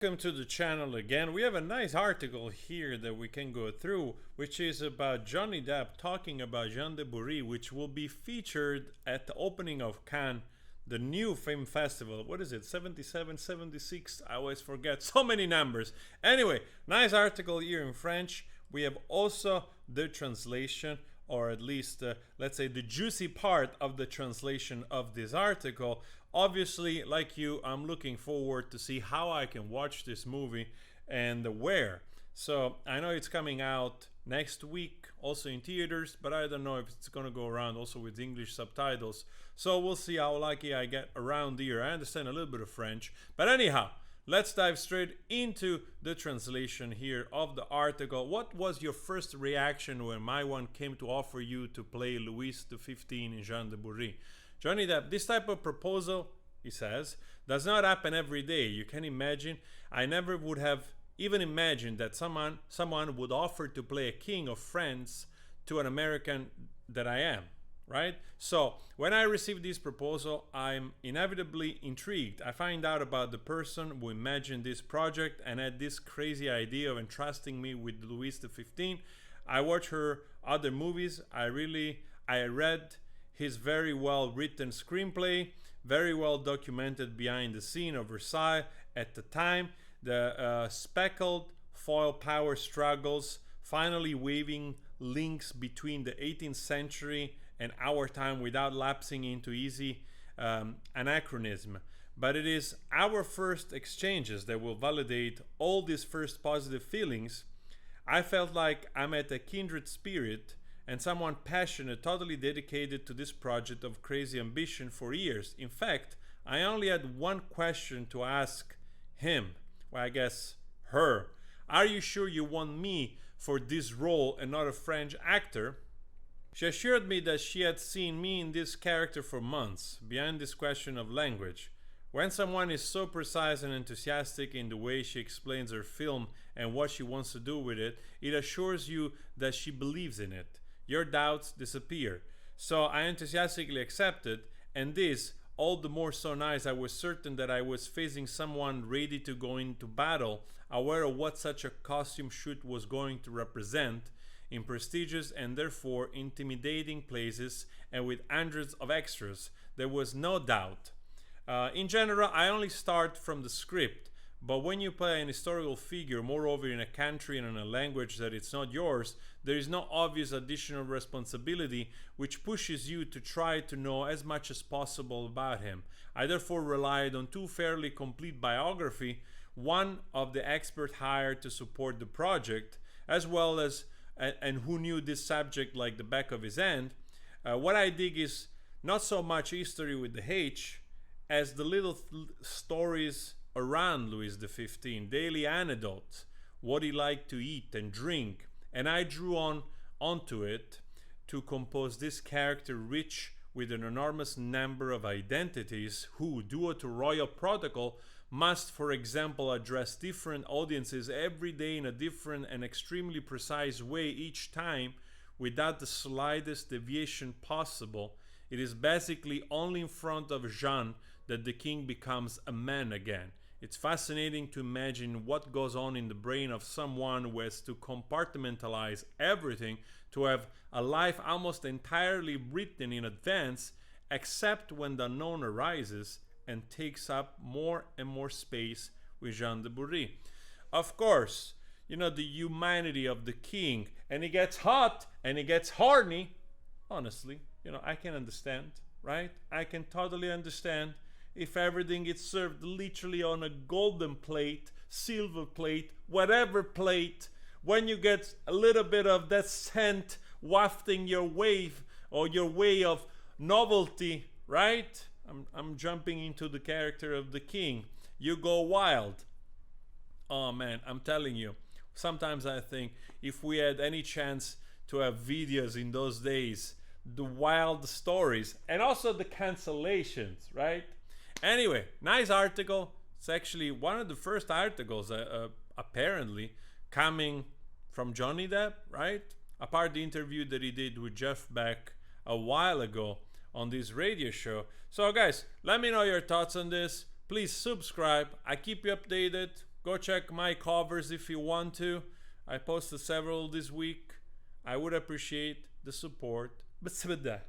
Welcome to the channel again. We have a nice article here that we can go through, which is about Johnny Depp talking about Jean de Bourry, which will be featured at the opening of Cannes, the new film festival. What is it, 77, 76? I always forget, so many numbers. Anyway, nice article here in French. We have also the translation, or at least let's say the juicy part of the translation of this article. Obviously, like you, I'm looking forward to see how I can watch this movie and where. So I know it's coming out next week, also in theaters, but I don't know if it's gonna go around also with English subtitles. So we'll see how lucky I get around here. I understand a little bit of French, but anyhow, let's dive straight into the translation here of the article. What was your first reaction when my one came to offer you to play Louis XV in Jean de Bourry? Johnny Depp, this type of proposal, he says, does not happen every day. You can imagine, I never would have even imagined that someone would offer to play a king of France to an American that I am, right? So when I received this proposal, I'm inevitably intrigued. I find out about the person who imagined this project and had this crazy idea of entrusting me with Louis XV. I watched her other movies. I read his very well written screenplay, very well documented behind the scene of Versailles at the time, the speckled foil power struggles, finally weaving links between the 18th century and our time without lapsing into easy anachronism. But it is our first exchanges that will validate all these first positive feelings. I felt like I met a kindred spirit and someone passionate, totally dedicated to this project of crazy ambition for years. In fact, I only had one question to ask him, well, I guess her. Are you sure you want me for this role and not a French actor? She assured me that she had seen me in this character for months, behind this question of language. When someone is so precise and enthusiastic in the way she explains her film and what she wants to do with it, it assures you that she believes in it. Your doubts disappear. So I enthusiastically accepted, and this, all the more so nice. I was certain that I was facing someone ready to go into battle, aware of what such a costume shoot was going to represent, in prestigious and therefore intimidating places and with hundreds of extras. There was no doubt. In general, I only start from the script. But when you play an historical figure, moreover in a country and in a language that it's not yours, there is no obvious additional responsibility which pushes you to try to know as much as possible about him. I therefore relied on two fairly complete biographies, one of the expert hired to support the project, as well as, and who knew this subject like the back of his hand. What I dig is not so much history with the H, as the little stories around Louis XV, daily anecdotes, what he liked to eat and drink, and I drew onto it to compose this character rich with an enormous number of identities who, due to royal protocol, must, for example, address different audiences every day in a different and extremely precise way each time without the slightest deviation possible. It is basically only in front of Jean that the king becomes a man again. It's fascinating to imagine what goes on in the brain of someone who has to compartmentalize everything, to have a life almost entirely written in advance, except when the unknown arises and takes up more and more space with Jean de Bourry. Of course, you know, the humanity of the king, and he gets hot and he gets horny. Honestly, you know, I can understand, right? I can totally understand. If everything is served literally on a golden plate, silver plate, whatever plate, when you get a little bit of that scent wafting your wave or your way of novelty, right? I'm jumping into the character of the king. You go wild. Oh man, I'm telling you. Sometimes I think if we had any chance to have videos in those days, the wild stories and also the cancellations, right? Anyway, nice article. It's actually one of the first articles apparently coming from Johnny Depp, right? Apart the interview that he did with Jeff Beck a while ago on this radio show. So guys, let me know your thoughts on this. Please subscribe. I keep you updated. Go check my covers if you want to. I posted several this week. I would appreciate the support. بس بدها